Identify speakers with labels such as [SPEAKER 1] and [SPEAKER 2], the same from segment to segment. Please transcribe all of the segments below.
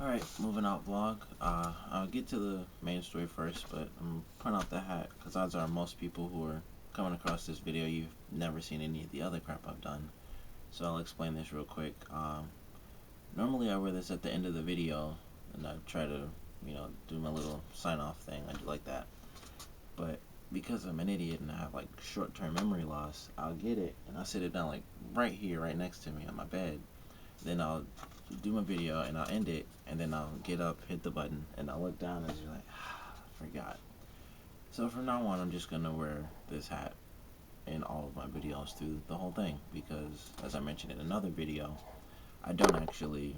[SPEAKER 1] Alright, moving out vlog. I'll get to the main story first, but I'm putting out the hat because odds are most people who are coming across this video, you've never seen any of the other crap I've done. So I'll explain this real quick. Normally I wear this at the end of the video, and I try to, do my little sign-off thing. I do like that. But because I'm an idiot and I have like short-term memory loss, I'll get it and I'll sit it down like right here, right next to me on my bed. Then I'll do my video and I'll end it, and then I'll get up, hit the button, and I'll look down and you're like, I forgot. So from now on, I'm just gonna wear this hat in all of my videos through the whole thing because, as I mentioned in another video, I don't actually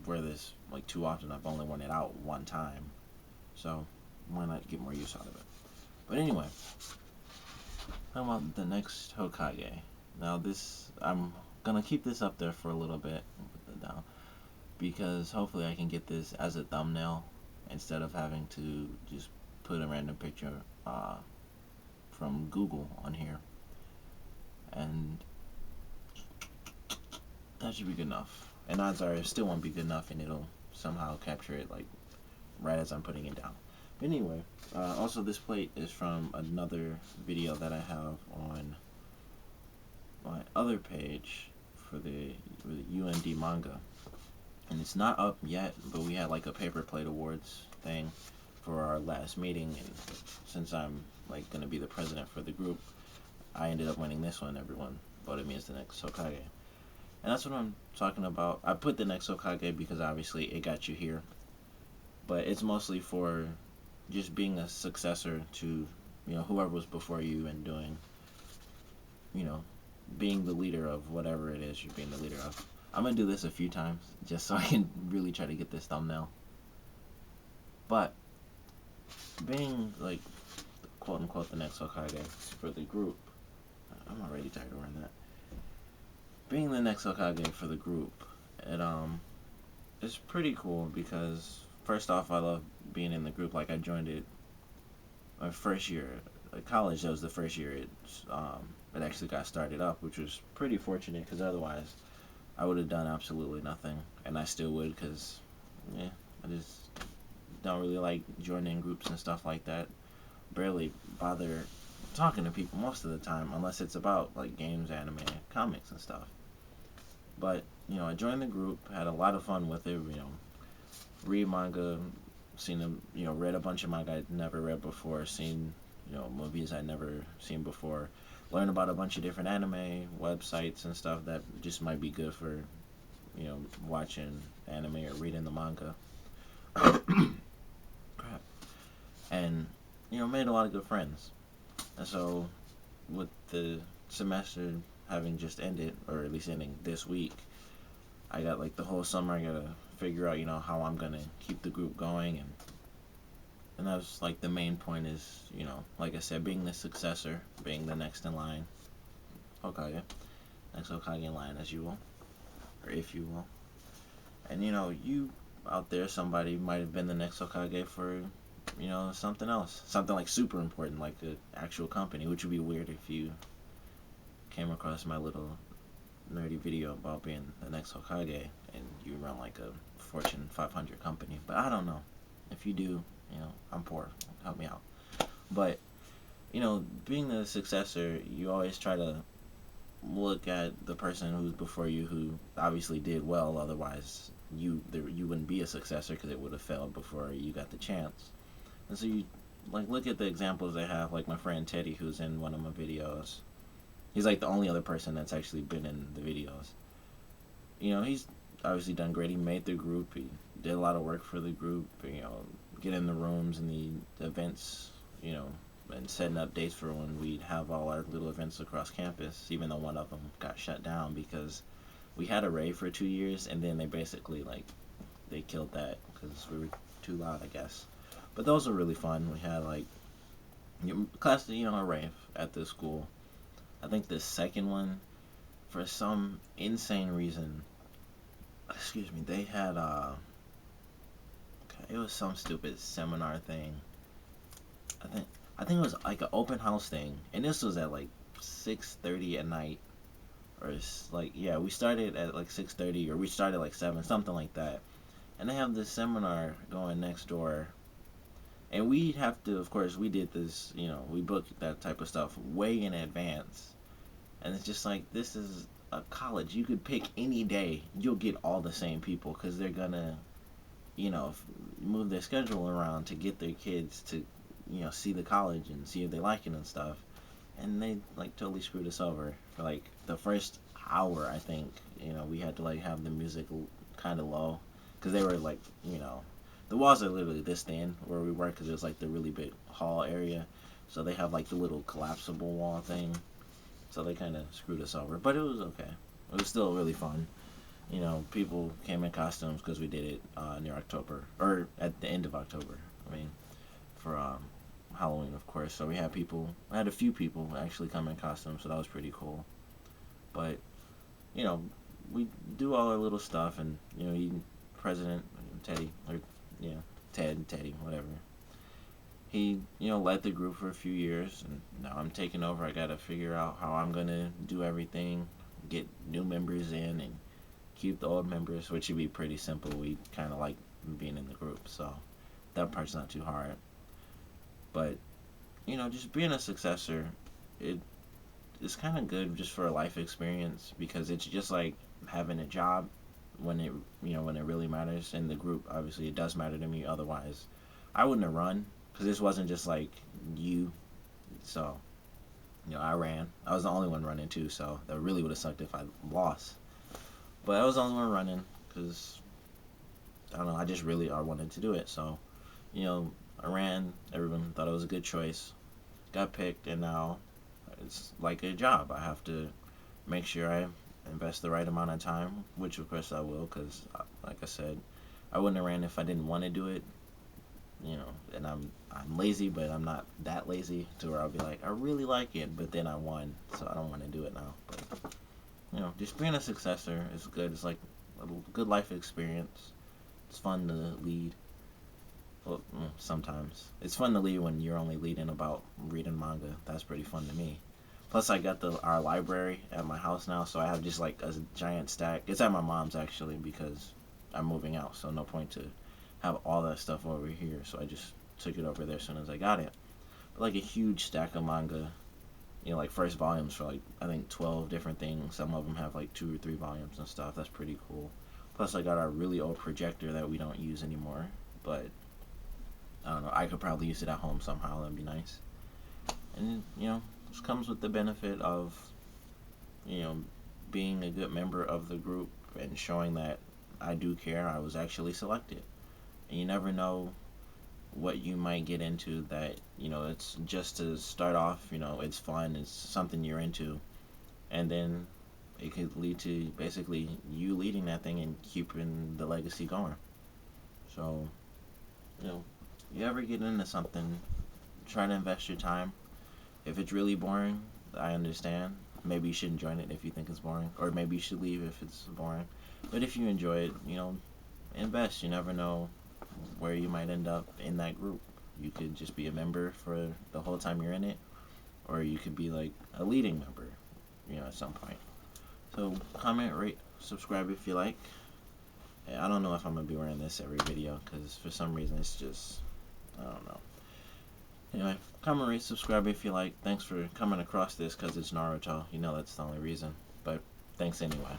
[SPEAKER 1] wear this like too often. I've only worn it out one time, so why not get more use out of it? But anyway, how about the next Hokage? Now I'm gonna keep this up there for a little bit now because hopefully I can get this as a thumbnail instead of having to just put a random picture from Google on here, and that should be good enough. And odds are it still won't be good enough, and it'll somehow capture it like right as I'm putting it down. But anyway, also this plate is from another video that I have on my other page for the UND manga, and it's not up yet, but we had like a paper plate awards thing for our last meeting, and since I'm like gonna be the president for the group, I ended up winning this one. Everyone voted me as the next Hokage, and that's what I'm talking about. I put the next Hokage because obviously it got you here, but it's mostly for just being a successor to whoever was before you and doing you know being the leader of whatever it is you're being the leader of. I'm gonna do this a few times just so I can really try to get this thumbnail. But being like quote unquote the next Hokage for the group, I'm already tired of wearing that. Being the next Hokage for the group, it's pretty cool because first off, I love being in the group. Like I joined it my first year at college. That was the first year it actually got started up, which was pretty fortunate because otherwise I would have done absolutely nothing, and I still would because I just don't really like joining groups and stuff like that. Barely bother talking to people most of the time unless it's about like games, anime, comics and stuff. But I joined the group, had a lot of fun with it. Read manga, seen them, read a bunch of manga I'd never read before, seen movies I'd never seen before, learn about a bunch of different anime websites and stuff that just might be good for watching anime or reading the manga. Crap. And made a lot of good friends. And so with the semester having just ended, or at least ending this week, I got like the whole summer. I gotta figure out how I'm gonna keep the group going, and that's like the main point is like I said, being the successor, being the next in line Hokage, next Hokage in line, as you will, or if you will. And you out there, somebody might have been the next Hokage for something else, something like super important, like the actual company, which would be weird if you came across my little nerdy video about being the next Hokage and you run like a Fortune 500 company. But I don't know. If you do, I'm poor. Help me out. But being the successor, you always try to look at the person who's before you who obviously did well. Otherwise, you wouldn't be a successor because it would have failed before you got the chance. And so you like look at the examples they have, like my friend Teddy, who's in one of my videos. He's like the only other person that's actually been in the videos. He's obviously done great. He made the group. He did a lot of work for the group. Get in the rooms and the events. And setting up dates for when we'd have all our little events across campus. Even though one of them got shut down because we had a rave for 2 years, and then they basically they killed that because we were too loud, I guess. But those were really fun. We had like class, a rave at the school. I think the second one, for some insane reason, they had it was some stupid seminar thing. I think it was like an open house thing, and this was at like 6:30 at night, or we started at like 6:30, or we started like 7, something like that. and they have this seminar going next door, and we have to, of course, we did this, we booked that type of stuff way in advance, and it's just like, this is a college. You could pick any day, you'll get all the same people, because they're gonna, move their schedule around to get their kids to, see the college and see if they like it and stuff. And they like totally screwed us over for like the first hour. I think we had to like have the music kind of low, because they were like, the walls are literally this thin where we were, because it was like the really big hall area, so they have like the little collapsible wall thing, so they kind of screwed us over, but it was okay. It was still really fun. People came in costumes because we did it near October, or at the end of October. I mean, for Halloween, of course. So I had a few people actually come in costumes, so that was pretty cool. But, you know, we do all our little stuff, and, President Teddy, or, Teddy, whatever. He, led the group for a few years, and now I'm taking over. I gotta figure out how I'm gonna do everything, get new members in, and keep the old members, which should be pretty simple. We kind of like being in the group, so that part's not too hard. But just being a successor, it is kind of good just for a life experience, because it's just like having a job when it really matters. In the group, obviously, it does matter to me. Otherwise, I wouldn't have run, because this wasn't just like you. So I ran. I was the only one running too, so that really would have sucked if I lost. But I was the only one running because, I don't know, I wanted to do it. So, I ran. Everyone thought it was a good choice. Got picked, and now it's like a job. I have to make sure I invest the right amount of time, which of course I will, because, like I said, I wouldn't have ran if I didn't want to do it. And I'm lazy, but I'm not that lazy to where I'll be like, I really like it, but then I won, so I don't want to do it now. But just being a successor is good. It's like a good life experience. It's fun to lead. Well, sometimes it's fun to lead when you're only leading about reading manga. That's pretty fun to me. Plus, I got our library at my house now, so I have just like a giant stack. It's at my mom's actually, because I'm moving out, so no point to have all that stuff over here. So I just took it over there as soon as I got it. But like a huge stack of manga, like first volumes for like I think 12 different things. Some of them have like 2 or 3 volumes and stuff. That's pretty cool. Plus, I got our really old projector that we don't use anymore, but I don't know. I could probably use it at home somehow. That'd be nice. And this comes with the benefit of being a good member of the group and showing that I do care. I was actually selected, and you never know what you might get into. That it's just to start off. It's fun. It's something you're into, and then it could lead to basically you leading that thing and keeping the legacy going. So, you ever get into something, try to invest your time. If it's really boring, I understand. Maybe you shouldn't join it if you think it's boring, or maybe you should leave if it's boring. But if you enjoy it, invest. You never know where you might end up in that group. You could just be a member for the whole time you're in it, or you could be like a leading member, at some point. So comment, rate, subscribe if you like. I don't know if I'm gonna be wearing this every video, because for some reason it's just, I don't know. Anyway, comment, rate, subscribe if you like. Thanks for coming across this, because it's Naruto. That's the only reason. But thanks anyway.